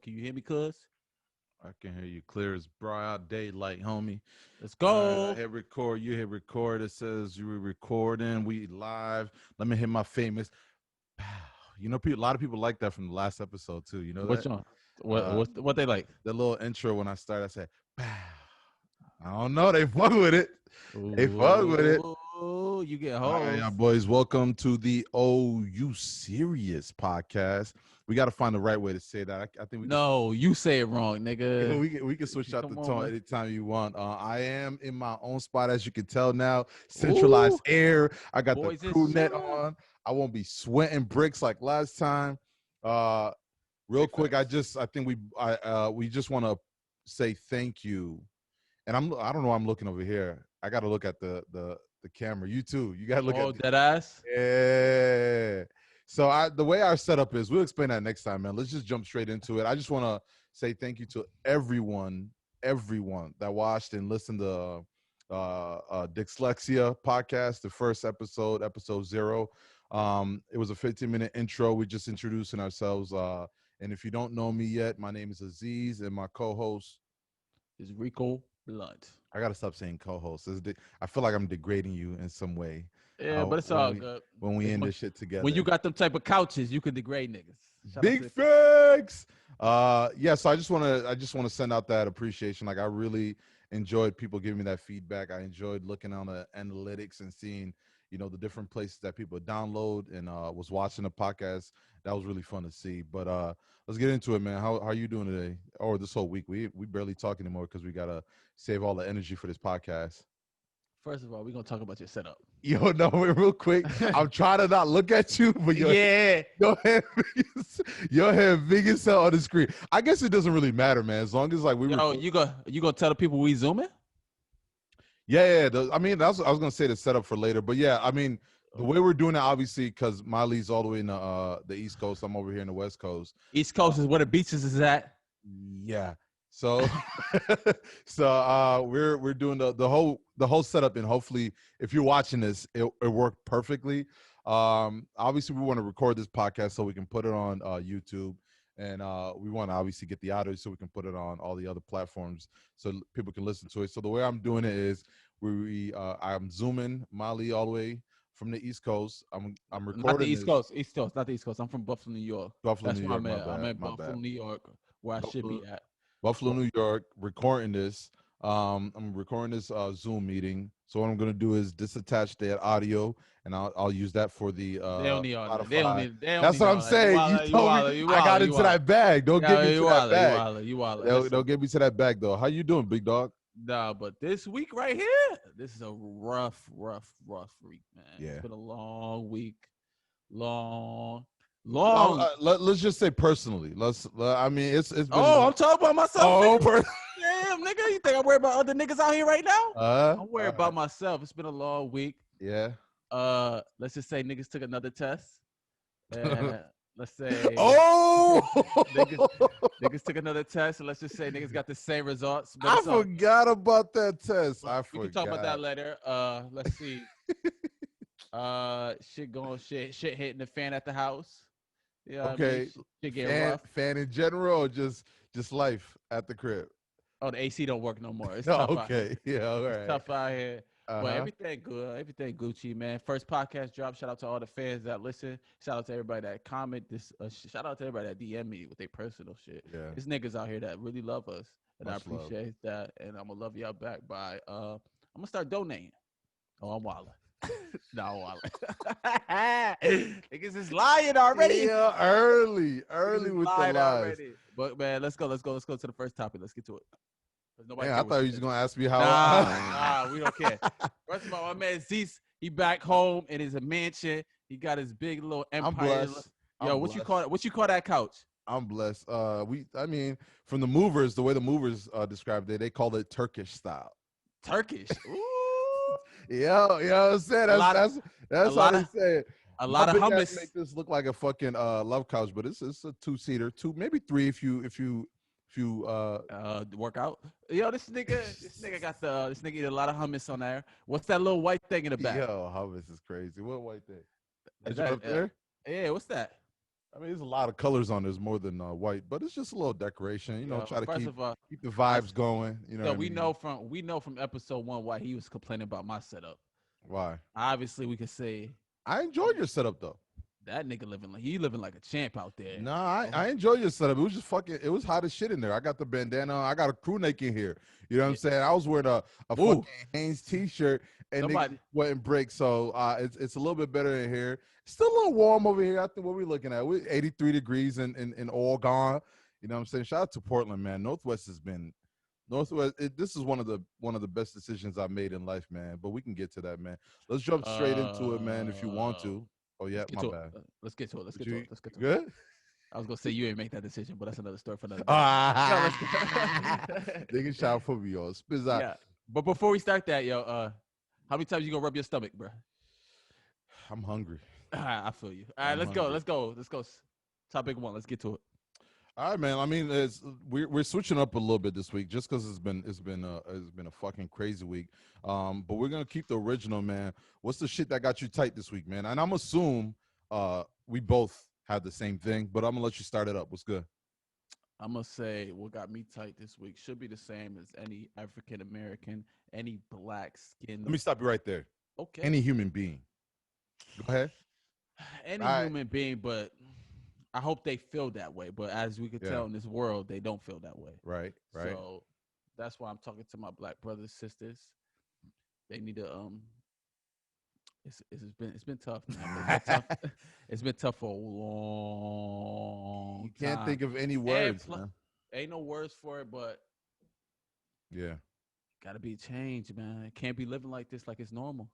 Can you hear me, cuz? I can hear you clear as broad daylight, homie. Let's All right, I go. hit record. You hit record. It says you were recording. We live. Let me hit my famous. Pow. A lot of people like that from the last episode too. You know Which that? one? What Uh, what what they like? the little intro when I started, I said, Pow. I don't know. They fuck with it. They fuck with it. Ooh, you get All right, hoes. y'all boys. Welcome to the Oh You Serious podcast. We got to find the right way to say that. I think we can. No, you say it wrong, nigga. We can switch out the Come on, tone man. anytime you want. I am in my own spot, as you can tell now. Ooh, Centralized air. I got the boys and crew net shit. on. I won't be sweating bricks like last time. Uh, real Big quick, facts. I think we just want to say thank you. And I don't know. I'm looking over here. I got to look at the camera. You too. You got to look at Oh, dead ass. yeah. So the way our setup is, we'll explain that next time, man. Let's just jump straight into it. I just want to say thank you to everyone that watched and listened to Dyslexia podcast, the first episode 0. It was a 15-minute intro. We just introducing ourselves. And if you don't know me yet, my name is Aziz, and my co-host. Is Rico Blunt. I gotta stop saying co-host. I feel like I'm degrading you in some way. Yeah, but it's When all we good. when we It's end this shit when you together. got them type of couches, you can degrade niggas. Shout out Big to facts. Yeah, so I just wanna send out that appreciation. Like I really enjoyed people giving me that feedback. I enjoyed looking on the analytics and seeing, the different places that people download and was watching the podcast. That was really fun to see. But let's get into it, man. How are you doing today? Or this whole week? We barely talk anymore because we gotta save all the energy for this podcast. First of all, we're gonna talk about your setup. Yo, no, wait, real quick. I'm trying to not look at you, but Yeah. your head, your head big as hell on the screen. I guess it doesn't really matter, man. As long as like we Yo, record. you gonna tell the people we zooming? I mean, I was gonna say the setup for later, but yeah, I mean, the way we're doing it, obviously, because Miley's all the way in the East Coast. I'm over here in the West Coast. East Coast is where the beaches is at. Yeah. So we're doing the whole setup, and hopefully if you're watching this, it worked perfectly. Obviously we want to record this podcast so we can put it on YouTube, and we want to obviously get the audio so we can put it on all the other platforms so people can listen to it. So the way I'm doing it is I'm zooming Molly all the way from the East Coast. I'm Not the recording East this. Coast. East Coast, not the East Coast. I'm from Buffalo, New York. Buffalo, That's New where York. I'm My at. I'm bad, at my Buffalo, bad. New York, where I should Buffalo, be at. Buffalo, New York, recording this. I'm recording this Zoom meeting. So what I'm gonna do is disattach that audio, and I'll use that for the They don't need all that. They don't Spotify. need. They don't That's need what I'm all that. You saying. You walla. You told me walla. You I got walla. You into walla. that bag. Don't get Yeah, me to you that walla. You bag. walla. You walla. Don't, Listen, don't get me to that bag though. How you doing, big dog? nah, but this week right here, this is a rough week, man. Yeah. It's been a long week. Long, Well, long. let's just say personally. I mean, it's been Oh, long. I'm talking about myself, Oh, nigga. Damn, nigga. You think I worry about other niggas out here right now? I'm worried all about right. myself. It's been a long week. Yeah. Let's just say niggas took another test. And let's say Oh, niggas niggas took another test, and let's just say niggas got the same results. But I it's all forgot about that test. I we can talk about that forgot. later. Let's see. Shit hitting the fan at the house. You know what I mean? Okay, Shit getting fan rough. fan in general, or just life at the crib. Oh, the AC don't work no more. It's Oh, tough out here. okay, yeah, all It's right. tough out here. But Uh-huh. everything good. Everything Gucci, man. First podcast drop. Shout out to all the fans that listen. Shout out to everybody that comment. Shout out to everybody that DM me with their personal shit. Yeah, There's niggas out here that really love us, and I much love. appreciate that. And I'm gonna love y'all back by I'm gonna start donating. Oh, I'm wilding. No, I'm wilding. Niggas is lying already. Yeah, early Niggas is with the lying lies. already. But man, let's go to the first topic. Let's get to it. 'Cause nobody Yeah, I care what thought you you was think. gonna ask me how. Nah, we don't care. First of all, my man Zeus, he back home in his mansion. He got his big little I'm empire. blessed. Yo, I'm what you blessed. call it? What you call that couch? I'm blessed. I mean, from the movers, the way the movers described it, they called it Turkish style. Turkish. Ooh. I'm saying A lot of that's a how lot they of say it. a My lot of big ass hummus. make this look like a fucking love couch, but it's a 2-seater, maybe 3 if you Work out. Yo, this nigga got this nigga eat a lot of hummus on there. What's that little white thing in the back? yo, hummus is crazy. What white thing? Is That you that up there? yeah, what's that? I mean, there's a lot of colors on this more than white, but it's just a little decoration. You know, Yo, try to first of all, keep the I, vibes going. You know yo, what I mean? we know from episode 1 why he was complaining about my setup. Why? Obviously, we could say I enjoyed your setup though. that nigga living like a champ out there. No, I, Oh, I enjoy your setup. It was just fucking. It was hot as shit in there. I got the bandana. I got a crew neck in here. You know what I'm yeah. saying? I was wearing a Ooh, fucking Hanes t-shirt and somebody. niggas went break. So it's a little bit better in here. Still a little warm over here. I think what we looking at. We 83 degrees in Oregon. You know what I'm saying? Shout out to Portland, man. Northwest has been Northwest. This is one of the best decisions I've made in life, man. But we can get to that, man. Let's jump straight into it, man. If you want to. Oh yeah, Let's get my to bad. it. Let's get to it. Let's But get to it. Let's get to it. good? I was gonna say you ain't make that decision, but that's another story for another day. Ah, Yo, let's go. nigga, shout for me, yo. Spizz out. Yeah, but before we start that, yo, how many times you gonna rub your stomach, bro? I'm hungry. I feel you. All right, I'm let's go. hungry. Let's go. Topic 1. Let's get to it. All right, man. I mean, we're switching up a little bit this week, just because it's been a fucking crazy week. But we're gonna keep the original, man. What's the shit that got you tight this week, man? And I'm assume we both had the same thing, but I'm gonna let you start it up. What's good? I'm gonna say what got me tight this week should be the same as any African American, any black skin. Let me stop you right there. Okay. Any human being. Go ahead. Any All right. human being, but I hope they feel that way. But as we could Yeah. tell in this world, they don't feel that way. Right. So that's why I'm talking to my black brothers, sisters. They need to It's been tough, man. It's been tough for a long You can't time. think of any words, man. Ain't no words for it, but Yeah. gotta be changed, man. It can't be living like this, like it's normal.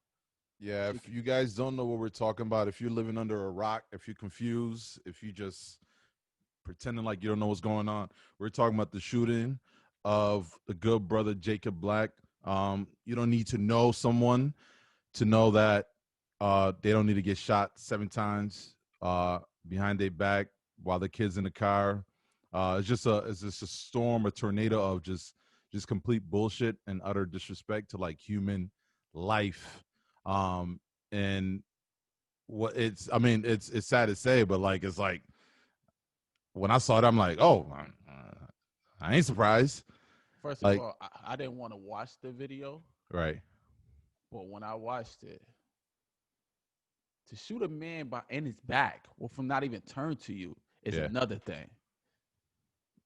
Yeah, if you guys don't know what we're talking about, if you're living under a rock, if you're confused, if you just pretending like you don't know what's going on, we're talking about the shooting of the good brother Jacob Black. You don't need to know someone to know that they don't need to get shot 7 times behind their back while the kid's in the car. It's just a storm, a tornado of just complete bullshit and utter disrespect to like human life. And what it's sad to say, but like it's like when I saw it, I'm like, oh, I ain't surprised. First Like, of all, I didn't want to watch the video, right? but when I watched it, to shoot a man in his back, well, from not even turned to you, is another thing.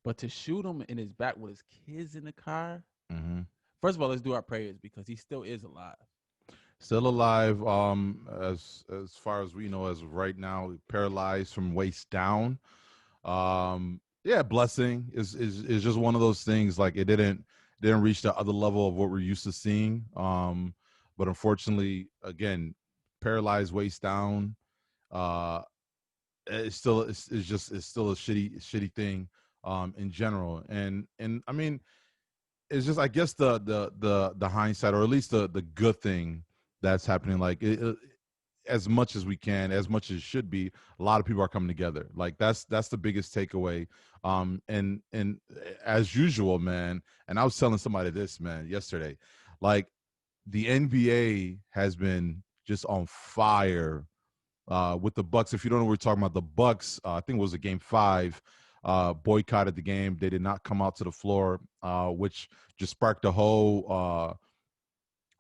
But to shoot him in his back with his kids in the car, first of all, let's do our prayers because he still is alive. Still alive. As far as we know, as of right now, paralyzed from waist down. Yeah, blessing is just one of those things. Like it didn't reach the other level of what we're used to seeing. But unfortunately, again, paralyzed waist down. It's still a shitty thing. In general, and I mean, it's just I guess the hindsight, or at least the good thing that's happening. Like as much as we can, as much as should be, a lot of people are coming together. Like that's the biggest takeaway. And as usual, man. And I was telling somebody this, man, yesterday. Like the NBA has been just on fire with the Bucks. If you don't know what we're talking about, the Bucks, I think it was a game 5. Boycotted the game. They did not come out to the floor, which just sparked a whole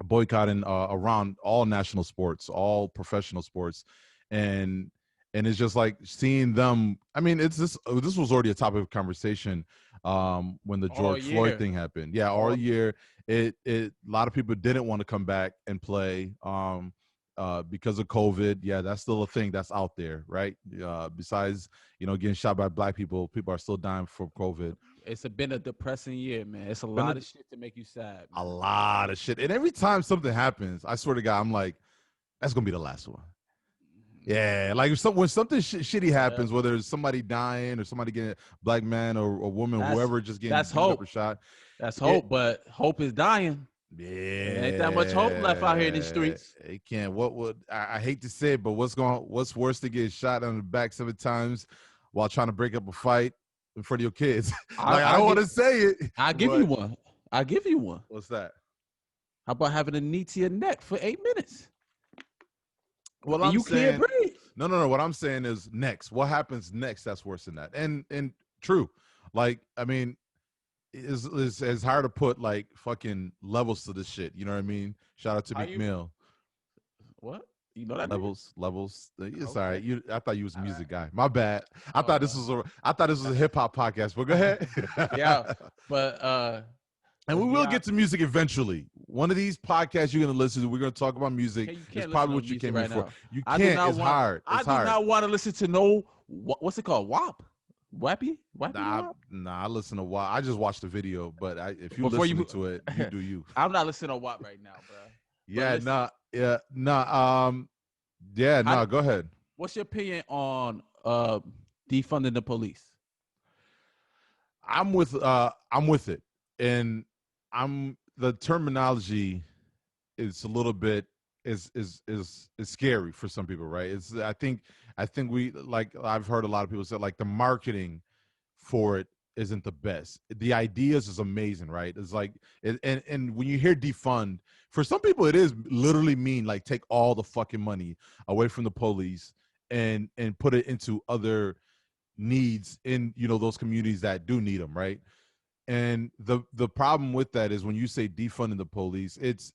boycotting around all national sports, all professional sports, and it's just like seeing them. I mean, it's this was already a topic of conversation when the George Floyd thing happened. Yeah, all year. A lot of people didn't want to come back and play because of COVID. Yeah, that's still a thing that's out there, right? Besides, getting shot by black people are still dying from COVID. It's been a depressing year, man. It's a lot of shit to make you sad, man. A lot of shit. And every time something happens, I swear to God, I'm like, that's going to be the last one. Yeah, like when something shitty happens, whether it's somebody dying or somebody getting, black man or woman, whoever just getting that's hope. Shot. That's hope, but hope is dying. Yeah, there ain't that much hope left out here in the streets. It can't. What would I hate to say it, but what's worse than getting shot on the back 7 times while trying to break up a fight in front of your kids? I don't want to say it. I'll give you one. I'll give you one. What's that? How about having a knee to your neck for 8 minutes? Well, you can't breathe. No. What I'm saying is next. What happens next? That's worse than that. And true. Like, I mean, it's hard to put like fucking levels to this shit. You know what I mean? Shout out to Are Meek you Mill. what? You know that nigga? Levels. It's all right. Okay. I thought you was a All music right. guy. My bad. I thought this Oh, was a hip hop podcast. But go ahead. yeah, but And let's we be will get honest. to music eventually. One of these podcasts you're gonna listen to, we're gonna talk about music. You It's can't listen probably to what you music came here right for. now. You I do can't. not It's want. hard. I It's do hard. not want to listen to no. What's it called? Wappy Nah, WAP. I listen to WAP. I just watched the video, but if you Before listening you, to it, you do you. I'm not listening to WAP right now, bro. But Yeah, listen, yeah, how, go ahead. what's your opinion on defunding the police? I'm with it. And the terminology is a little bit is scary for some people, right? I think we, like, I've heard a lot of people say like the marketing for it isn't the best. The ideas is amazing, right? It's like and when you hear defund, for some people it is literally mean like take all the fucking money away from the police and put it into other needs in those communities that do need them, right? And the problem with that is when you say defunding the police, it's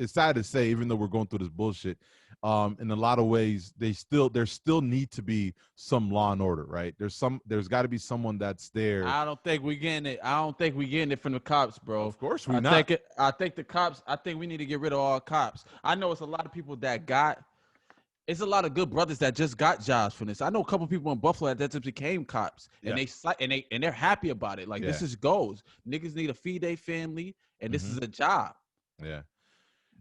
sad to say, even though we're going through this bullshit, in a lot of ways there still need to be some law and order, right? There's got to be someone that's there. I don't think we're getting it. I don't think we're getting it from the cops, bro. Of course we're not. I think the cops. I think we need to get rid of all cops. I know it's a lot of people that got. It's a lot of good brothers that just got jobs from this. I know a couple people in Buffalo that just became cops, and they're happy about it. Like, this is goals. Niggas need to feed their family, and this is a job. Yeah.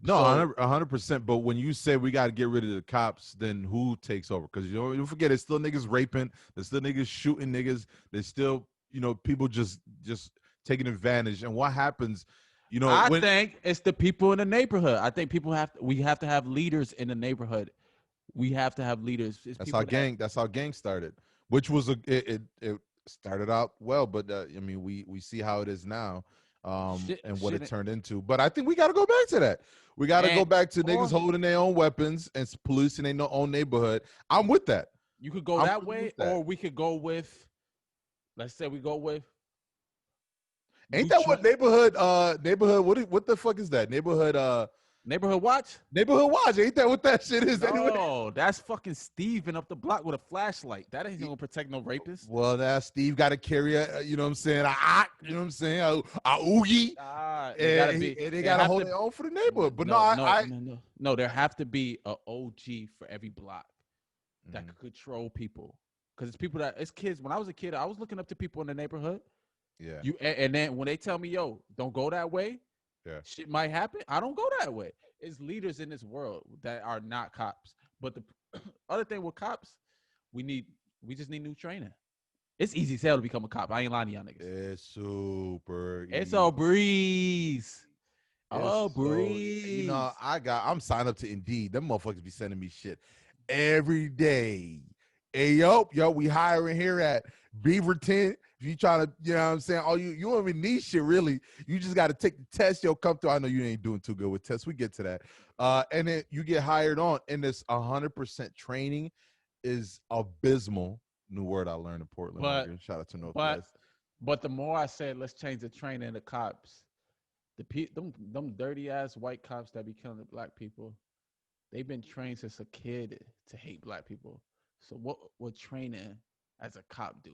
No, 100%. But when you say we got to get rid of the cops, then who takes over? Because you forget, there's still niggas raping, there's still niggas shooting niggas, there's still people just taking advantage. And what happens? I think it's the people in the neighborhood. I think we have to have leaders in the neighborhood. We have to have leaders. That's how gang started, which was it started out well, but I mean we see how it is now, and what it turned into. But I think we got to go back to that. We got to go back to niggas holding their own weapons and policing their own neighborhood. I'm with that. You could go that way, or we could go with. Let's say we go with. Ain't that what neighborhood? What the fuck is that Neighborhood watch? Neighborhood watch. Ain't that what that shit is? No, anyway? That's fucking Steven up the block with a flashlight. That ain't gonna protect no rapist. Well, now Steve got to carry a, you know what I'm saying, a oogie. And they got to hold their own for the neighborhood. But no, there have to be a OG for every block that could control people. Because it's kids. When I was a kid, I was looking up to people in the neighborhood. Yeah. And then when they tell me, yo, don't go that way. Yeah. Shit might happen. I don't go that way. It's leaders in this world that are not cops. But the other thing with cops, we just need new training. It's easy as hell to become a cop. I ain't lying to y'all niggas. It's super easy. It's a breeze. Breeze. I'm signed up to Indeed. Them motherfuckers be sending me shit every day. Hey, yo, we hiring here at Beaverton. If you trying to, you know what I'm saying? You don't even need shit, really. You just got to take the test. Yo, come through. I know you ain't doing too good with tests. We get to that. And then you get hired on. And this 100% training is abysmal. New word I learned in Portland. Shout out to Northwest. But the more I said, let's change the training of the cops, them dirty ass white cops that be killing the black people, they've been trained since a kid to hate black people. So what would training as a cop do?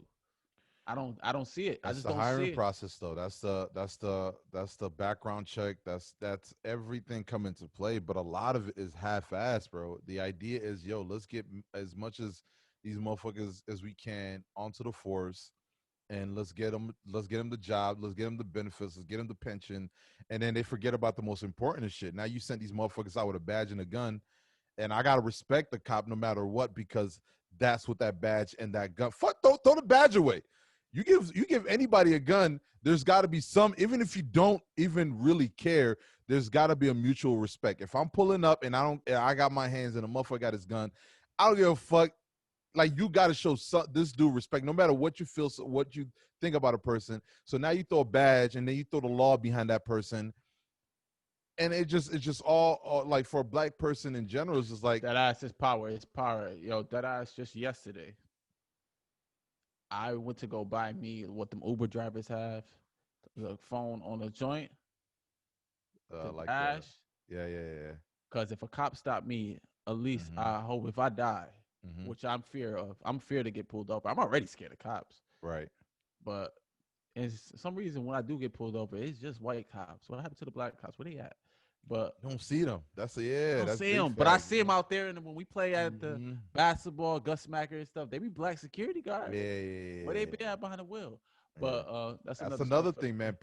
I don't see it. That's the hiring process, though. That's the background check. That's everything come into play. But a lot of it is half-assed, bro. The idea is, yo, let's get as much as these motherfuckers as we can onto the force, and let's get them the job, let's get them the benefits, let's get them the pension, and then they forget about the most important shit. Now you sent these motherfuckers out with a badge and a gun, and I gotta respect the cop no matter what, because that's what that badge and that gun. Fuck, throw the badge away. You give anybody a gun, there's got to be some, even if you don't even really care, there's got to be a mutual respect. If I'm pulling up and I got my hands and a motherfucker got his gun, I don't give a fuck. Like, you got to show this dude respect, no matter what you feel, what you think about a person. So now you throw a badge and then you throw the law behind that person. And it's just all like for a black person in general, it's just like that ass is power. It's power. Yo, that ass just yesterday. I went to go buy me what them Uber drivers have, the phone on the joint, the like dash. yeah. Because if a cop stopped me, at least Mm-hmm. I hope if I die, Mm-hmm. which I'm fear of, I'm fear to get pulled over. I'm already scared of cops. Right. But it's some reason when I do get pulled over, it's just white cops. What happened to the black cops? Where they at? But You don't see them. I don't see big them. But I facts, see them out there, and when we play at the mm-hmm. basketball, Gus Smacker and stuff, they be black security guards. Yeah. Where they be at behind the wheel? But that's another thing, man.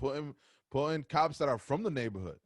Putting cops that are from the neighborhood.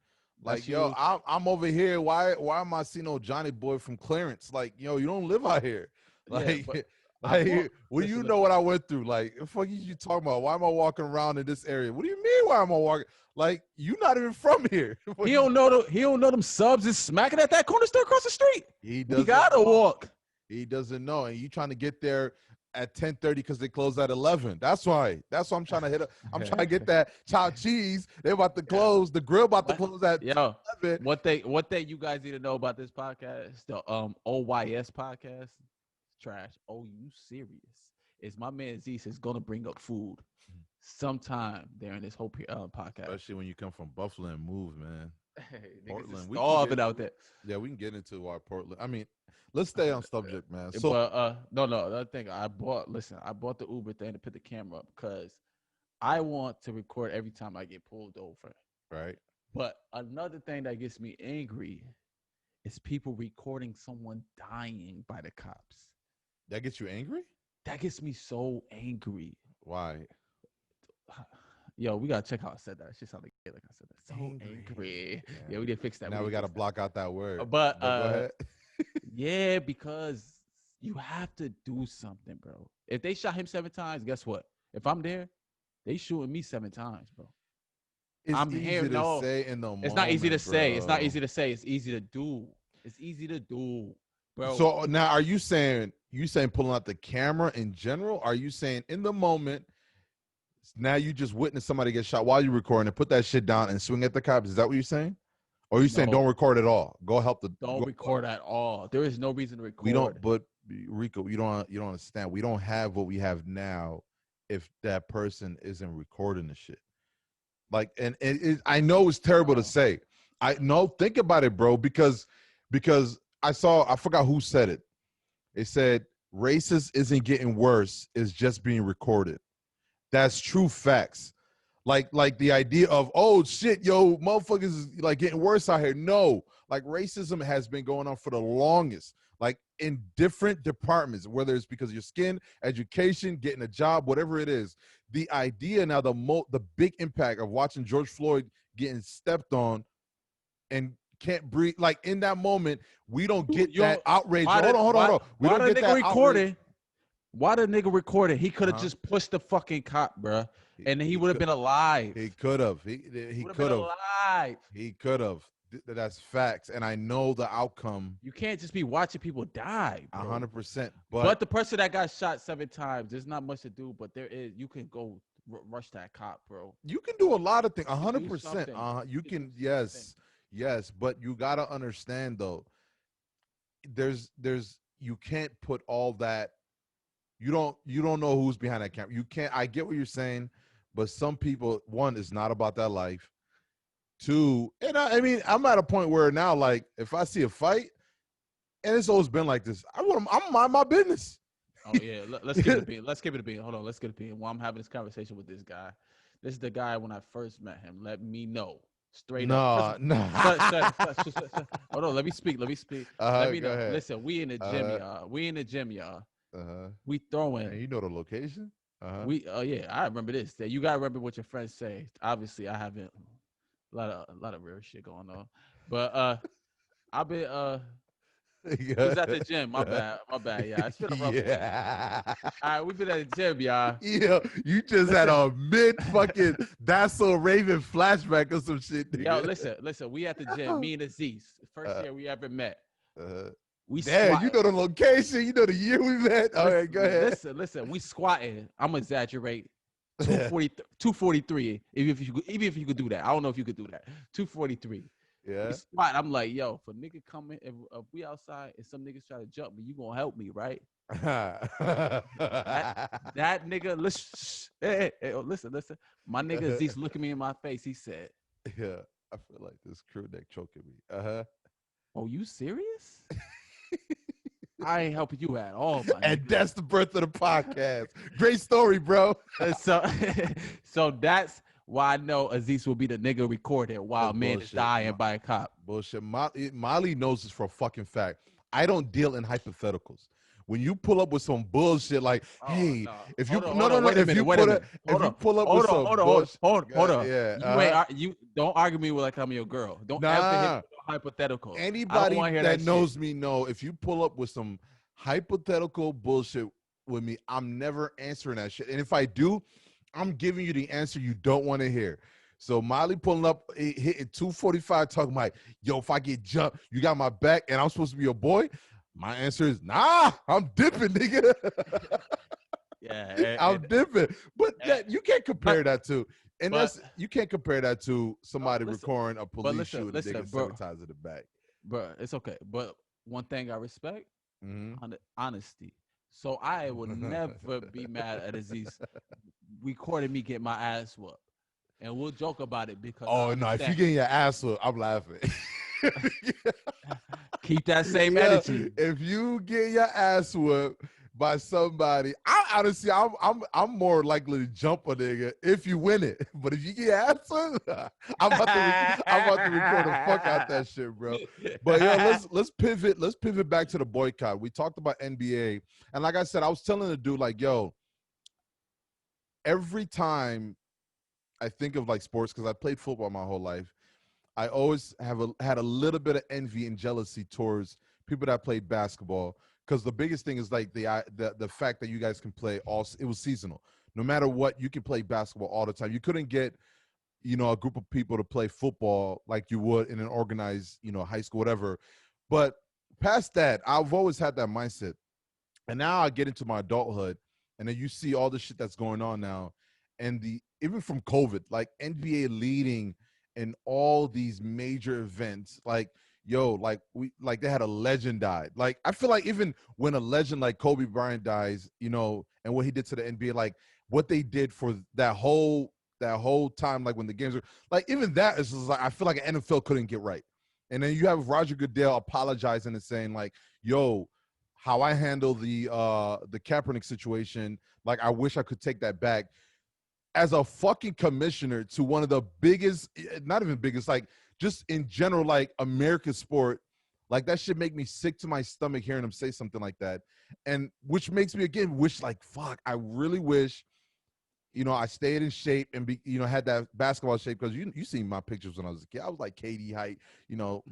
Like, that's yo, huge. I'm over here. Why am I seeing no Johnny boy from Clarence? Like, yo, you don't live out here. Like, Yeah, like, what do you know what I went through? Like, the fuck you talking about? Why am I walking around in this area? What do you mean? Why am I walking? Like, you not even from here. He don't know them subs is smacking at that corner store across the street. He gotta walk. He doesn't know, and you trying to get there at 10:30 because they close at 11. That's why I'm trying to hit up. I'm trying to get that chopped cheese. They're about to close. The grill about to close at 11. What they you guys need to know about this podcast? The OYS podcast. Trash. Oh, you serious? Is my man Aziz is gonna bring up food sometime during this whole podcast. Especially when you come from Buffalo and move, man. Portland, we starving out there. Yeah, we can get into our Portland. I mean, let's stay on subject, man. So, but no, the thing I bought the Uber thing to put the camera up because I want to record every time I get pulled over. Right. But another thing that gets me angry is people recording someone dying by the cops. That gets you angry? That gets me so angry. Why? Yo, we gotta check how I said that. It just sounded like I said that. So angry. Yeah, we did fix that. Now we gotta block out that word. But go ahead. Yeah, because you have to do something, bro. If they shot him 7 times, guess what? If I'm there, they shooting me 7 times, bro. I'm easy to say in the moment. It's not easy to say. Bro. It's not easy to say. It's easy to do. It's easy to do, bro. So now, are you saying pulling out the camera in general? Are you saying in the moment? Now you just witness somebody get shot while you're recording and put that shit down and swing at the cops. Is that what you're saying? Or are you saying don't record at all? Go help the. Don't record at all. There is no reason to record. We don't. But Rico, you don't understand. We don't have what we have now if that person isn't recording the shit. Like, and I know it's terrible to say. Think about it, bro, because I forgot who said it. It said racist isn't getting worse, it's just being recorded. That's true facts. Like the idea of, oh shit, yo, motherfuckers is like getting worse out here. No, like racism has been going on for the longest, like in different departments, whether it's because of your skin, education, getting a job, whatever it is. The idea now, the big impact of watching George Floyd getting stepped on and can't breathe. Like in that moment, we don't get that outrage. Hold on. We don't get that outrage. Why the nigga recorded? He could have just pushed the fucking cop, bro, and he would have been alive. He could have. He could have. Alive. He could have. That's facts, and I know the outcome. You can't just be watching people die, 100%. But the person that got shot 7 times, there's not much to do. But there is. You can go rush that cop, bro. You can do a lot of things. 100%. You can. Yes. But you gotta understand though. There's. You can't put all that. You don't know who's behind that camera. You can't. I get what you're saying, but some people, one, is not about that life. 2, and I mean, I'm at a point where now, like, if I see a fight, and it's always been like this, I'm mind my business. Oh yeah, let's give it a beat. Let's give it a beat. Hold on, let's get a beat. While I'm having this conversation with this guy, this is the guy when I first met him. Let me know straight up. No. Hold on, let me speak. Let me know. Ahead. Listen, we in the gym, y'all. We throwing. And you know the location. Yeah, I remember this. You gotta remember what your friends say. Obviously, I haven't. A lot of real shit going on, but I've been it was at the gym. My bad. Yeah, it's been a rough week. All right, we've been at the gym, y'all. Yeah, you just had a mid fucking That's So Raven flashback or some shit. Yo, listen. We at the gym. Me and Aziz. First year we ever met. We damn, you know the location. You know the year we met. All right, go ahead. Listen. We squatting. I'm gonna exaggerate. 243. Even if you could do that, I don't know if you could do that. 243. Yeah. We squat. I'm like, yo, if a nigga coming, if we outside and some niggas try to jump me, you gonna help me, right? That nigga, listen, listen. My nigga Aziz looking me in my face. He said, Yeah, I feel like this crew neck choking me. Uh-huh. "Oh, you serious? I ain't helping you at all, my And nigga." that's the birth of the podcast. Great story, bro. So, so that's why I know Aziz will be the nigga recording while That's man is bullshit. dying by a cop. Bullshit. Molly knows this for a fucking fact. I don't deal in hypotheticals. When you pull up with some bullshit like, Oh hey, no! if you Hold on, wait a if minute, you wait a put minute. if you pull up with some bullshit, Hold on. yeah, You don't argue me with like I'm your girl. Don't ever hit me nah. with hypotheticals. I don't Anybody want to hear that that knows shit. me know if you pull up with some hypothetical bullshit with me, I'm never answering that shit. And if I do, I'm giving you the answer you don't want to hear. So Molly pulling up, hitting 245, talking about, yo, if I get jumped, you got my back, and I'm supposed to be your boy. My answer is, nah, I'm dipping, nigga. Yeah, I'm dipping. But that you can't compare that to, and but you can't compare that to somebody listen, recording a police listen, shooting nigga bro, 7 times in the back. bro, it's okay. But one thing I respect, Mm-hmm. honesty. So I will never be mad at Aziz recording me get my ass whooped. And we'll joke about it because I Oh no! If you understand. getting your ass whooped, I'm laughing. Keep that same Yeah, energy. if you get your ass whooped by somebody, I'm more likely to jump a nigga if you win it. But if you get your ass whooped, I'm about to record the fuck out that shit, bro. But yo, let's pivot back to the boycott. We talked about NBA, and like I said, I was telling the dude like, yo, every time I think of like sports, because I played football my whole life, I always had a little bit of envy and jealousy towards people that played basketball, because the biggest thing is like the fact that you guys can play it was seasonal. No matter what, you can play basketball all the time. You couldn't get, a group of people to play football like you would in an organized, high school, whatever. But past that, I've always had that mindset. And now I get into my adulthood, and then you see all the shit that's going on now, and even from COVID, like NBA leading in all these major events, like yo, like they had a legend died. Like I feel like even when a legend like Kobe Bryant dies, and what he did to the NBA, like what they did for that whole time, like when the games were like, even that is just like I feel like an NFL couldn't get right. And then you have Roger Goodell apologizing and saying like, yo, how I handle the Kaepernick situation, like I wish I could take that back. As a fucking commissioner to one of the biggest, not even biggest, like just in general, like American sport, like that should make me sick to my stomach hearing him say something like that. And which makes me again wish like, fuck, I really wish, I stayed in shape and had that basketball shape, because you seen my pictures when I was a kid. I was like KD height,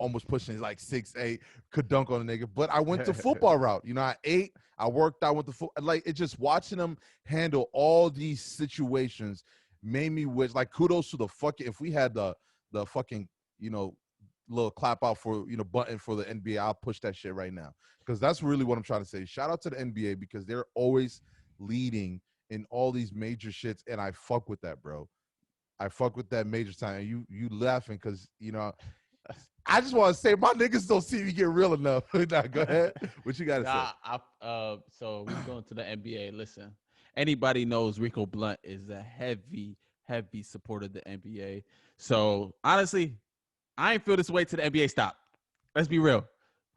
almost pushing like 6'8", could dunk on a nigga. But I went the football route. I ate, I worked out with the foot. Like it just watching them handle all these situations made me wish, like, kudos to the fucking, if we had the fucking, little clap out for, button for the NBA, I'll push that shit right now. Because that's really what I'm trying to say. Shout out to the NBA, because they're always leading in all these major shits, and I fuck with that, bro. I fuck with that major time. And you laughing because I just want to say my niggas don't see me get real enough. Nah, go ahead. What you got to say? So we going to the NBA. Listen, anybody knows Rico Blunt is a heavy supporter of the NBA. So honestly, I ain't feel this way till the NBA stop. Let's be real.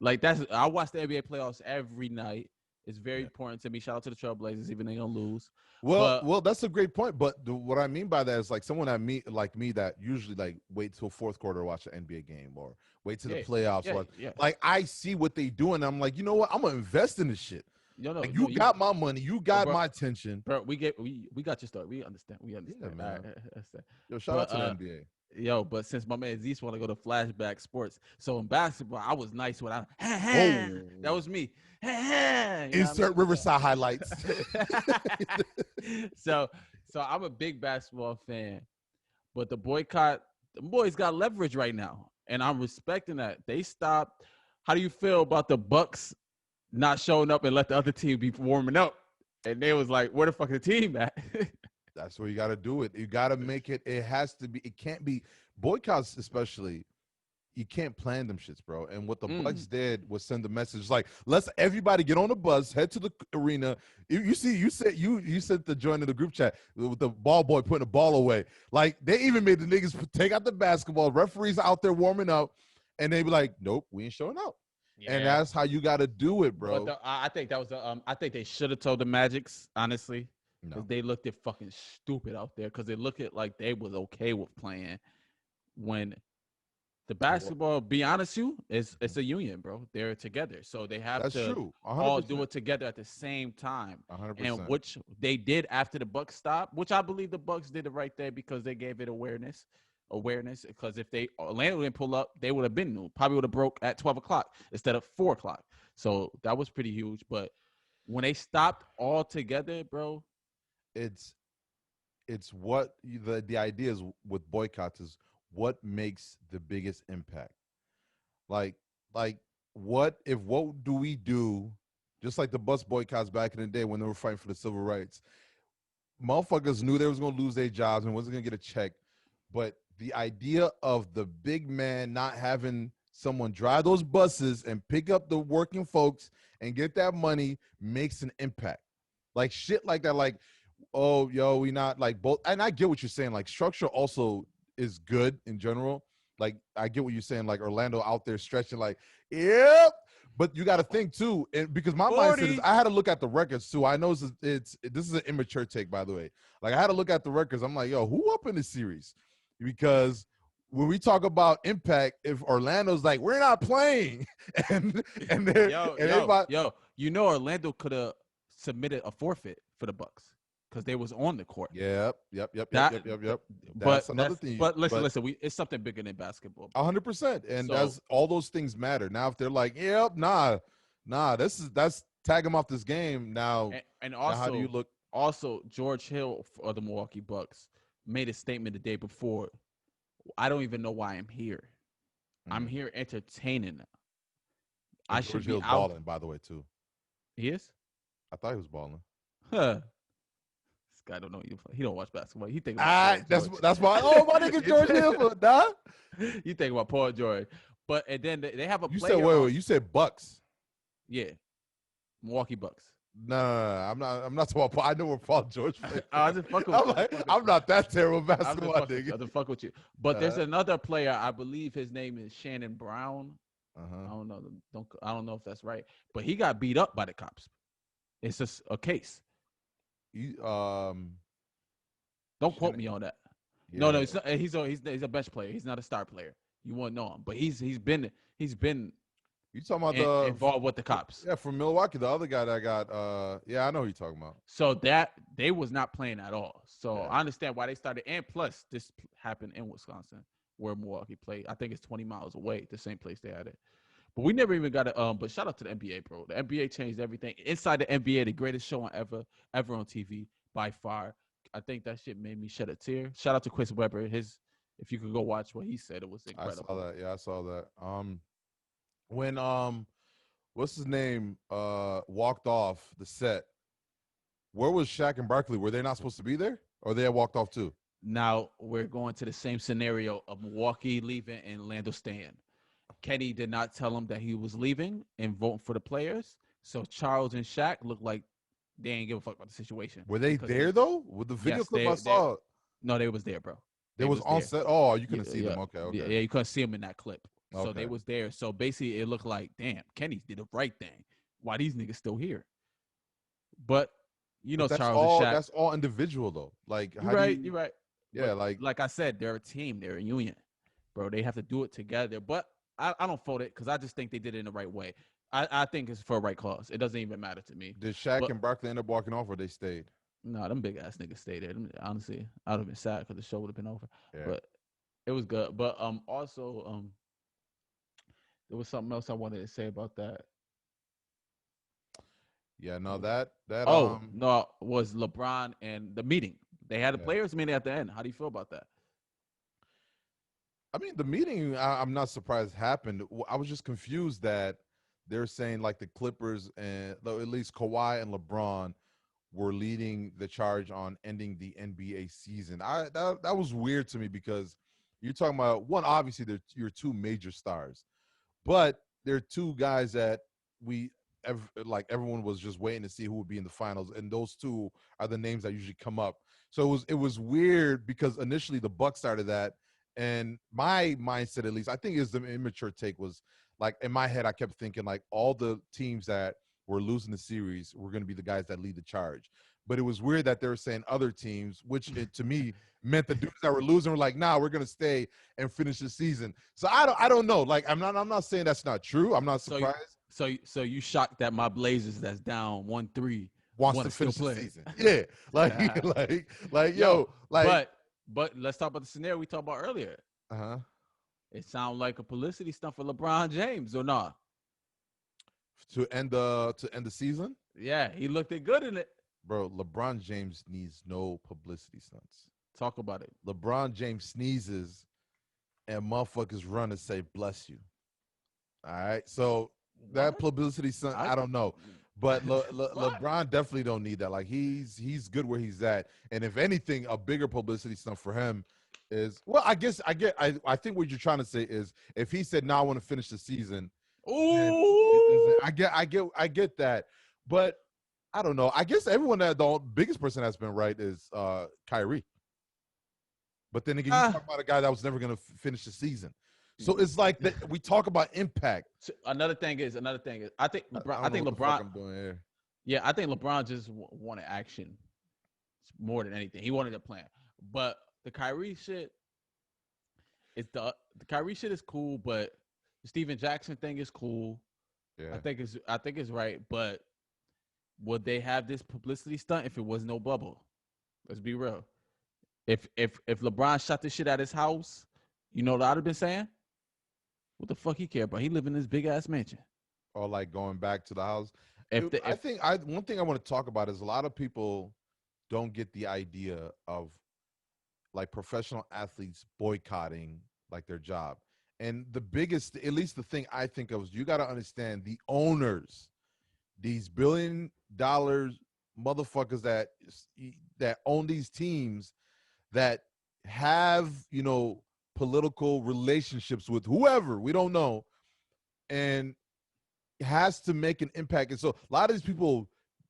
Like I watch the NBA playoffs every night. It's very important to me. Shout out to the Trailblazers, even they gonna lose. Well, that's a great point. But what I mean by that is like someone like me that usually like wait till fourth quarter to watch an NBA game, or wait till the playoffs. Like I see what they do, and I'm like, you know what? I'm gonna invest in this shit. You got my money, you got my attention, bro. We got your story. We understand. Yeah, man. Yo, shout out to the NBA. Yo, but since my man Zeus want to go to flashback sports, so in basketball, I was nice with that was me. Insert Riverside highlights. So I'm a big basketball fan, but the boycott, the boys got leverage right now, and I'm respecting that. They stopped. How do you feel about the Bucks not showing up and let the other team be warming up? And they was like, where the fuck is the team at? That's where you got to do it. You got to make it. It has to be. It can't be boycotts, especially. you can't plan them shits, bro. And what the Bucks did was send a message like, let's everybody get on the bus, head to the arena. You see, you said the join in the group chat with the ball boy putting the ball away. Like they even made the niggas take out the basketball. Referees out there warming up, and they be like, nope, we ain't showing up. Yeah. And that's how you got to do it, bro. But I think that was I think they should have told the Magics, honestly, because they looked at fucking stupid out there. Because they looked at like they was okay with playing when. The basketball, be honest with you, it's a union, bro. They're together. So they have to all do it together at the same time. 100%. And which they did after the Bucks stopped, which I believe the Bucks did it right there because they gave it awareness. Because if Orlando didn't pull up, they would have been new. Probably would have broke at 12 o'clock instead of 4 o'clock. So that was pretty huge. But when they stopped all together, bro. It's what the idea is with boycotts is what makes the biggest impact. Like what do we do? Just like the bus boycotts back in the day when they were fighting for the civil rights. Motherfuckers knew they was going to lose their jobs and wasn't going to get a check. But the idea of the big man not having someone drive those buses and pick up the working folks and get that money makes an impact. Like shit like that. Like, oh, yo, we not like both. And I get what you're saying. Like structure also is good in general. Like I get what you're saying, like Orlando out there stretching like, yep. But you got to think too, and because my mindset is I had to look at the records too. I know this is an immature take, by the way. Like I had to look at the records. I'm like, yo, who up in this series? Because when we talk about impact, if Orlando's like, we're not playing, and they're you know Orlando could have submitted a forfeit for the Bucks. Because they was on the court. Yep. That's another thing. But listen, it's something bigger than basketball. 100%. And that's all those things matter. Now, if they're like, yep, nah, that's tag them off this game. Now, and also, how do you look? Also, George Hill of the Milwaukee Bucks made a statement the day before. I don't even know why I'm here. I'm here entertaining. I should be out. Balling, by the way, too. He is? I thought he was balling. Huh. I don't know. He don't watch basketball. He think about that's why. Oh, my nigga George Hill, nah. You think about Paul George, but and then they have a. You said wait. You said Bucks. Yeah, Milwaukee Bucks. No, I'm not talking about Paul. I know where Paul George plays. I just fuck with I'm not that terrible basketball nigga. I just fuck with you. But there's another player. I believe his name is Shannon Brown. I don't know. I don't know if that's right. But he got beat up by the cops. It's just a case. Don't quote me on that. Yeah. No, it's not, he's a bench player. He's not a star player. You won't know him, but he's been. You talking about involved with the cops? Yeah, from Milwaukee, the other guy that got. I know who you're talking about. So that they was not playing at all. So I understand why they started. And plus, this happened in Wisconsin, where Milwaukee played. I think it's 20 miles away, the same place they had it. But we never even got it. But shout out to the NBA, bro. The NBA changed everything. Inside the NBA, the greatest show on ever on TV by far. I think that shit made me shed a tear. Shout out to Chris Webber. If you could go watch what he said, it was incredible. I saw that. Yeah, I saw that. When what's his name walked off the set, where was Shaq and Barkley? Were they not supposed to be there, or they had walked off too? Now we're going to the same scenario of Milwaukee leaving and Orlando staying. Kenny did not tell him that he was leaving and voting for the players. So Charles and Shaq looked like they ain't give a fuck about the situation. Were they there though? With the video clip I saw? No, they was there, bro. They was on set. Oh, you couldn't see them. Okay. Yeah, you couldn't see them in that clip. Okay. So they was there. So basically, it looked like, damn, Kenny did the right thing. Why these niggas still here? But Charles and Shaq. That's all individual though. Like you're right. Yeah, but like I said, they're a team. They're a union, bro. They have to do it together. But I don't vote it because I just think they did it in the right way. I think it's for a right cause. It doesn't even matter to me. Did Shaq and Barkley end up walking off, or they stayed? No, them big ass niggas stayed there. Honestly, I would have been sad because the show would have been over. Yeah. But it was good. But also there was something else I wanted to say about that. Yeah, no, that no, was LeBron and the meeting. They had a players meeting at the end. How do you feel about that? I mean, the meeting, I'm not surprised happened. I was just confused that they're saying like the Clippers and at least Kawhi and LeBron were leading the charge on ending the NBA season. That was weird to me because you're talking about one. Obviously, they're your two major stars, but they're two guys that like everyone was just waiting to see who would be in the finals, and those two are the names that usually come up. So it was weird because initially the Bucks started that, and my mindset, at least, I think is the immature take, was like in my head I kept thinking like all the teams that were losing the series were going to be the guys that lead the charge. But it was weird that they were saying other teams, which to me meant the dudes that were losing were like, nah, we're gonna stay and finish the season. So I don't know. Like I'm not saying that's not true. I'm not surprised. So you shocked that my Blazers that's down 1-3 wants to finish the season. Yeah. like yo, like but let's talk about the scenario we talked about earlier. Uh-huh. It sounds like a publicity stunt for LeBron James, or not? To end the season? Yeah, he looked good in it. Bro, LeBron James needs no publicity stunts. Talk about it. LeBron James sneezes and motherfuckers run and say, bless you. All right. So that publicity stunt, I don't know. But LeBron definitely don't need that. Like he's good where he's at. And if anything, a bigger publicity stunt for him is, well, I think what you're trying to say is if he said, I want to finish the season. Ooh. I get that. But I don't know. I guess everyone the biggest person that's been right is Kyrie. But then again, you talk about a guy that was never going to finish the season. So it's like we talk about impact. So another thing is, I think LeBron. I think LeBron. I'm doing here. Yeah, I think LeBron just wanted action more than anything. He wanted a plan. But the Kyrie shit, the Kyrie shit is cool. But the Steven Jackson thing is cool. Yeah, I think it's right. But would they have this publicity stunt if it was no bubble? Let's be real. If LeBron shot this shit at his house, you know what I'd have been saying? What the fuck he care about? He live in this big ass mansion. Or like going back to the house. One thing I want to talk about is a lot of people don't get the idea of like professional athletes boycotting like their job. And the biggest, at least the thing I think of, is you got to understand the owners, these $1 billion motherfuckers that own these teams, that have, political relationships with whoever, we don't know, and has to make an impact. And so a lot of these people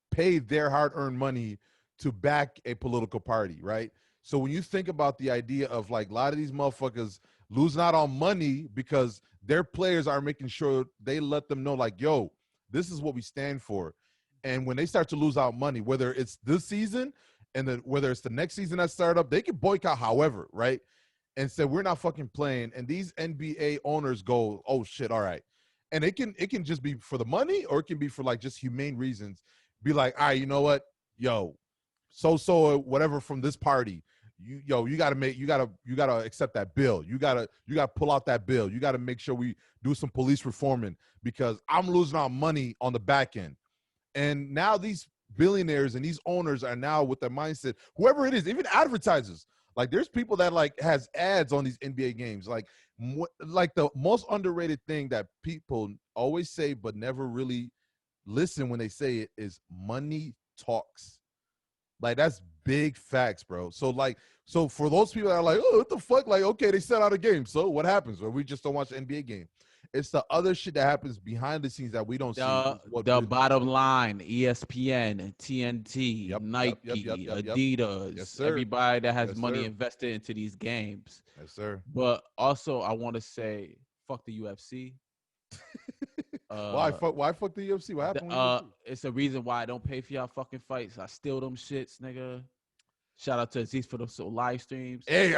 pay their hard-earned money to back a political party, right? So when you think about the idea of like a lot of these motherfuckers losing out on money because their players are making sure they let them know like, yo, this is what we stand for. And when they start to lose out money, whether it's this season and then whether it's the next season that start up, they can boycott however, right? And say, we're not fucking playing. And these NBA owners go, oh shit, all right. And it can just be for the money, or it can be for like just humane reasons. Be like, all right, you know what? Yo, so whatever from this party, you gotta accept that bill. You gotta pull out that bill. You gotta make sure we do some police reforming because I'm losing out money on the back end. And now these billionaires and these owners are now with their mindset, whoever it is, even advertisers. Like there's people that like has ads on these NBA games. Like the most underrated thing that people always say but never really listen when they say it is money talks. Like that's big facts, bro. So for those people that are like, oh, what the fuck? Like, okay, they set out a game. So what happens? Or we just don't watch the NBA game. It's the other shit that happens behind the scenes that we don't see. The bottom line, ESPN, TNT, Nike, Adidas, yes, everybody that has money invested into these games. Yes, sir. But also, I want to say, fuck the UFC. Why fuck the UFC? What happened? It's a reason why I don't pay for y'all fucking fights. I steal them shits, nigga. Shout out to Aziz for those live streams. Hey.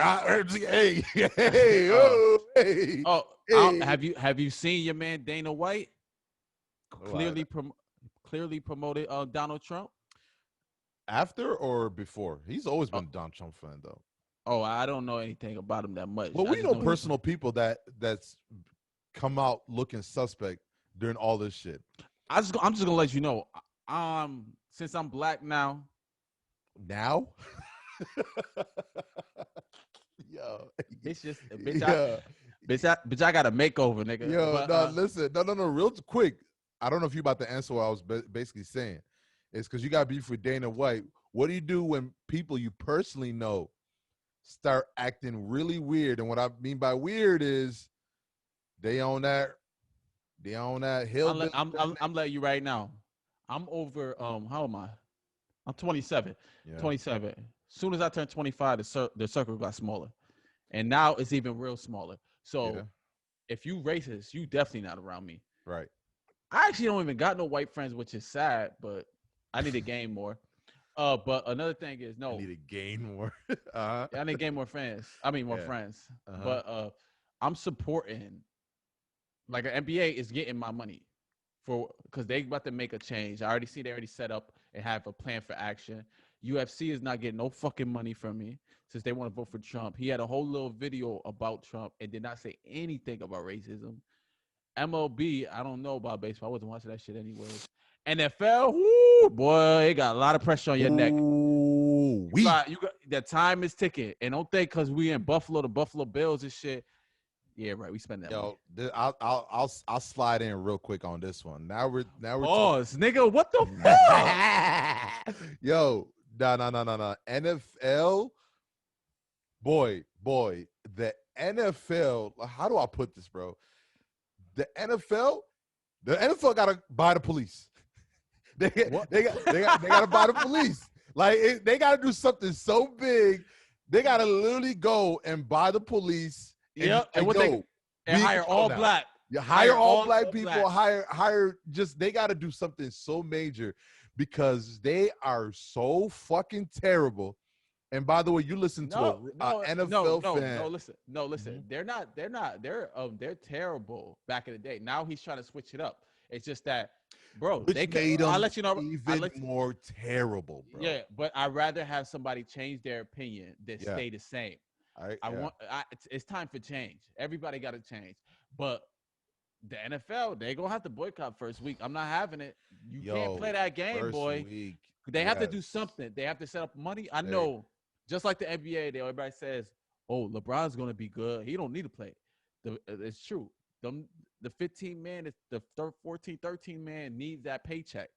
Have you seen your man Dana White clearly promoted Donald Trump? After or before? He's always been a Donald Trump fan, though. Oh, I don't know anything about him that much. Well, we know personal people that's come out looking suspect during all this shit. I'm just gonna let you know. Since I'm black now. Yo, it's just bitch. I got a makeover, nigga. Yo, listen, no, real quick. I don't know if you about to answer what I was basically saying. It's because you got beef with Dana White. What do you do when people you personally know start acting really weird. And what I mean by weird is they own that hillbilly. I'm letting you right now. I'm over. How am I? I'm 27. Yeah. 27. Soon as I turned 25, the circle got smaller, and now it's even real smaller. So if you racist, you definitely not around me. Right. I actually don't even got no white friends, which is sad, but I need to gain more. But another thing is I need to gain more. I need to gain more fans. I mean more friends. But I'm supporting, like, an NBA is getting my money because they about to make a change. I already see they already set up and have a plan for action. UFC is not getting no fucking money from me since they want to vote for Trump. He had a whole little video about Trump and did not say anything about racism. MLB, I don't know about baseball. I wasn't watching that shit anyways. NFL, whoo, boy, it got a lot of pressure on your neck. You got the time is ticking, and don't think because we in Buffalo, the Buffalo Bills and shit. Yeah, right. We spend that. Yo, I'll slide in real quick on this one. Now we're nigga, what the fuck? Yo, no. NFL, boy, the NFL. How do I put this, bro? The NFL gotta buy the police. They gotta buy the police. Like they gotta do something so big. They gotta literally go and buy the police. And hire all black. You hire all black people. Hire. Just they gotta do something so major because they are so fucking terrible. And by the way, you listen to an NFL fan. No, listen. Mm-hmm. They're terrible back in the day. Now he's trying to switch it up. It's just that, bro. I'll let you know. Even more terrible, bro. Yeah, but I'd rather have somebody change their opinion than stay the same. It's time for change. Everybody got to change. But the NFL, they gonna have to boycott first week. I'm not having it. You can't play that game, boy. They have to do something. They have to set up money. I know. Just like the NBA, everybody says, "Oh, LeBron's gonna be good. He don't need to play." It's true. The 15 man, the 14, 13 man needs that paycheck.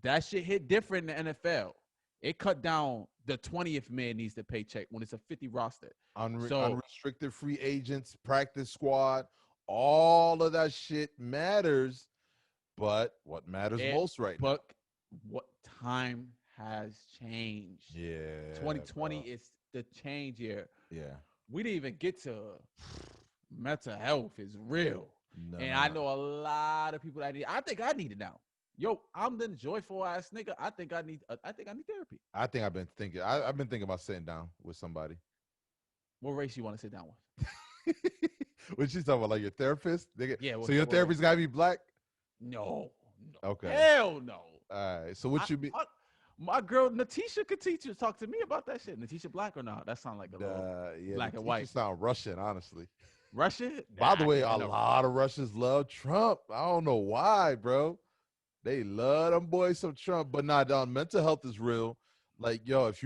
That shit hit different in the NFL. It cut down. The 20th man needs the paycheck when it's a 50 roster. Unrestricted free agents, practice squad, all of that shit matters. But what matters most right now? But what time has changed. Yeah. 2020 is the change year. Yeah. We didn't even get to mental health is real. I know a lot of people that need. I think I need it now. Yo, I'm the joyful ass nigga. I think I need therapy. I've been thinking about sitting down with somebody. What race you want to sit down with? What you talking about? Like your therapist? Yeah. So your therapist gotta be black? No. Okay. Hell no. All right. So what you be? My girl Natisha could talk to me about that shit. Natisha black or not? That sound like a little black and white. You sound Russian, honestly. Russian? By the way, a lot of Russians love Trump. I don't know why, bro. They love them boys some Trump. But mental health is real. Like, yo, if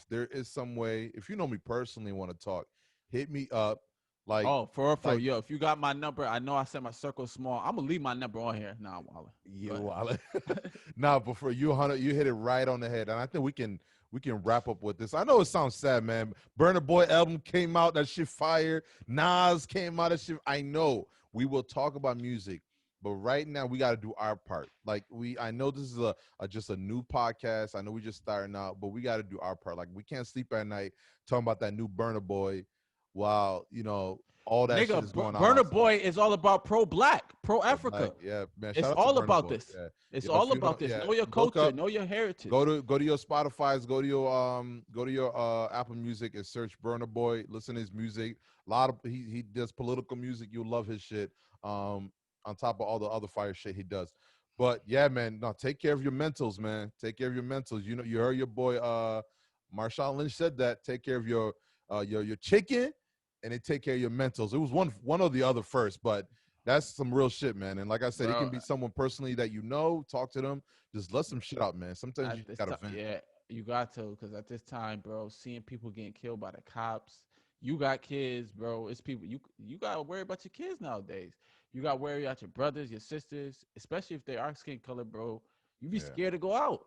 there is some way, if you know me personally and want to talk, hit me up. Like, for real. Yo, if you got my number, I know I said my circle small. I'm gonna leave my number on here. Nah, Walla. You Walla. Nah, but for you, Hunter, you hit it right on the head. And I think we can wrap up with this. I know it sounds sad, man. Burna Boy album came out, that shit fire. Nas came out, that shit. I know we will talk about music, but right now we got to do our part. Like I know this is just a new podcast. I know we just starting out, but we got to do our part. Like we can't sleep at night talking about that new Burna Boy. While all that shit is going on. Burna Boy is all about pro-black, pro-Africa. Yeah, man. It's all about this. Yeah. It's all about this. Know your culture, know your heritage. Go to your Spotify's, go to your Apple Music and search Burna Boy. Listen to his music. A lot of he does political music. You'll love his shit. On top of all the other fire shit he does. But yeah, man, take care of your mentals, man. Take care of your mentals. You heard your boy Marshawn Lynch said that. Take care of your chicken, and they take care of your mentals. It was one or the other first, but that's some real shit, man. And like I said, it can be someone personally that talk to them, just let some shit out, man. Sometimes you gotta vent. Yeah, you got to, because at this time, bro, seeing people getting killed by the cops, you got kids, bro. It's people you gotta worry about your kids nowadays. You gotta worry about your brothers, your sisters, especially if they are skin color, bro. You be scared to go out.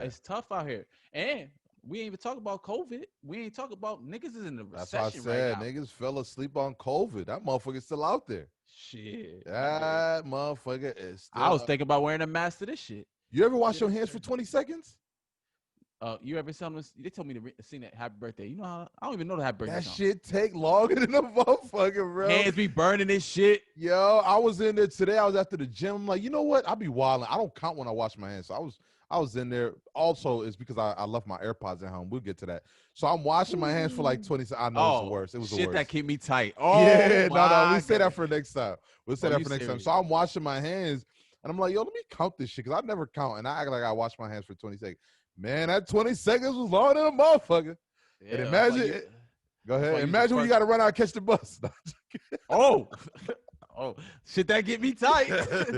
It's tough out here. And We ain't even talk about COVID. We ain't talk about niggas is in a That's why I recession right said now. niggas fell asleep on COVID. That motherfucker's still out there. Shit, nigga. That motherfucker is I still was up. thinking about wearing a mask to this shit. You ever wash your Yes, hands sir. for 20 seconds? You ever seen this? They told me to sing that happy birthday. You know how I don't even know the happy birthday That song. shit take longer than a motherfucker, bro. Hands be burning this shit. Yo, I was in there today. I was after the gym. I'm like, you know what? I'll be wilding. I don't count when I wash my hands. So I was in there. Also, it's because I left my AirPods at home. We'll get to that. So I'm washing my hands for like 20 seconds. I know it's the Oh, worst. It was the shit that worst. keep me tight. Oh Yeah, no. We my say that god. for next time. We'll say Oh, that you for next time. serious? So I'm washing my hands, and I'm like, yo, let me count this shit because I never count, and I act like I wash my hands for 20 seconds. Man, that 20 seconds was longer than a motherfucker. And Yeah, that's why imagine, you. go That's why ahead. you the Imagine when you first. got to run out and catch the bus. Oh, oh, shit that get me tight. yeah.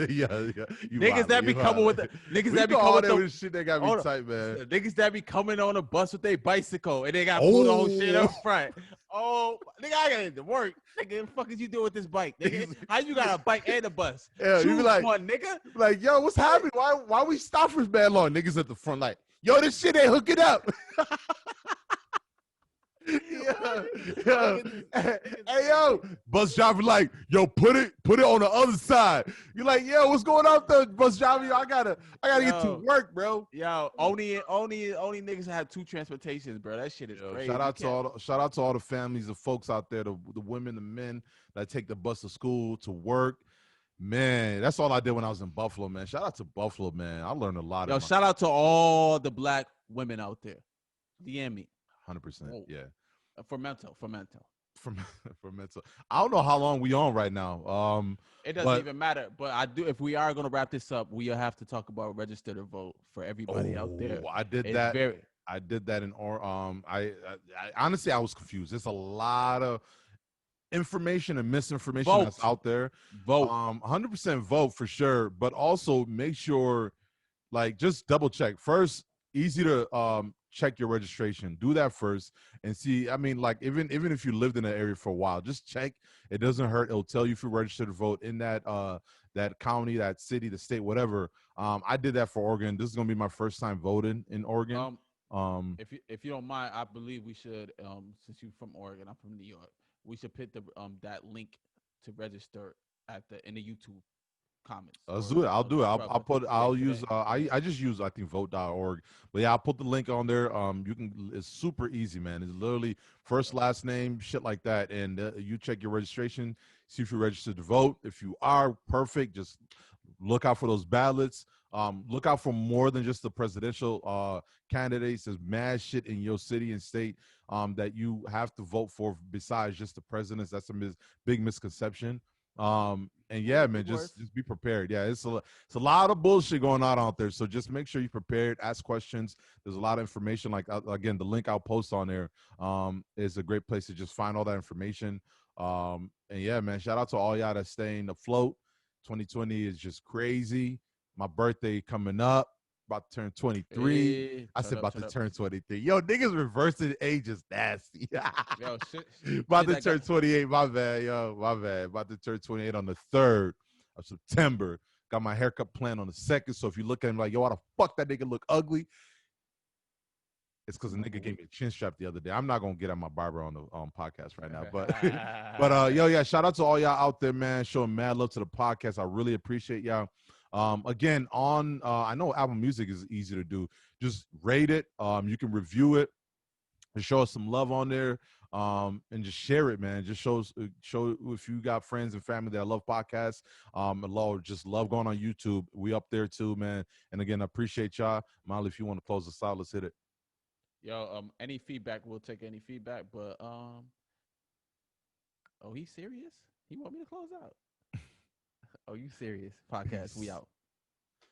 You Niggas wild. that You be coming wild. with the niggas We that be go coming all with there the with shit that got me hold on. tight, man. Niggas that be coming on a bus with their bicycle and they got pulled the whole shit Oh, up front. Oh, nigga, I gotta get to work. Nigga, the fuck is you doing with this bike, nigga? How you got a bike and a bus? yeah. You be Choose one, nigga. like, yo, what's happening? Why we stop for bad long? Niggas at the front, like, yo, this shit ain't hooking up. yeah. Hey, yo, bus driver, like, yo, put it on the other side. You're like, yo, what's going on, though, bus driver? Yo, I gotta get to work, bro. Yo, only niggas have two transportations, bro. That shit is Yo, crazy. shout out to all the families of folks out there, the women, the men that take the bus to school, to work. Man, that's all I did when I was in Buffalo, man. Shout out to Buffalo, man. I learned a lot. Yo, shout out to all the black women out there. DM me. 100%. Yeah. For mental. From mental. I don't know how long we on right now. It doesn't even matter. But I do. If we are gonna wrap this up, we'll have to talk about register to vote for everybody out there. I did it's that. Very. I did that I honestly I was confused. There's a lot of information and misinformation that's out there. Vote. 100% vote for sure, but also make sure, like, just double check first. Easy to check your registration. Do that first and see. I mean, like, even if you lived in an area for a while, just check. It doesn't hurt. It'll tell you if you registered to vote in that that county, that city, the state, whatever. I did that for Oregon. This is gonna be my first time voting in Oregon. If you don't mind, I believe we should. Since you're from Oregon, I'm from New York. We should put the that link to register in the YouTube comments. I'll do it. I'll use I just use, I think, vote.org. But yeah, I'll put the link on there. You can, it's super easy, man. It's literally first, last name, shit like that. And you check your registration, see if you're registered to vote. If you are, perfect. Just look out for those ballots. Look out for more than just the presidential candidates. There's mad shit in your city and state that you have to vote for besides just the presidents. That's a big misconception. And yeah, man, just be prepared. Yeah, it's a lot of bullshit going on out there. So just make sure you're prepared. Ask questions. There's a lot of information. Like, again, the link I'll post on there is a great place to just find all that information. And yeah, man, shout out to all y'all that's staying afloat. 2020 is just crazy. My birthday coming up. About to turn 23. Hey, I said about to turn 23. Yo, niggas reversing age is nasty. Yo, shit, about to turn 28. My bad, yo. My bad. About to turn 28 on the 3rd of September. Got my haircut planned on the 2nd. So if you look at him like, yo, why the fuck that nigga look ugly? It's because the nigga gave me a chin strap the other day. I'm not gonna get at my barber on the podcast right now, but yo, yeah, shout out to all y'all out there, man. Showing mad love to the podcast. I really appreciate y'all. Again, on I know Apple Music is easy to do. Just rate it. You can review it and show us some love on there. And just share it, man. Just show if you got friends and family that love podcasts, and just love going on YouTube. We up there too, man. And again, I appreciate y'all. Molly, if you want to close us out, let's hit it. Yo, any feedback, we'll take any feedback, but oh, he's serious? He want me to close out? Oh, you serious? Podcast, we out.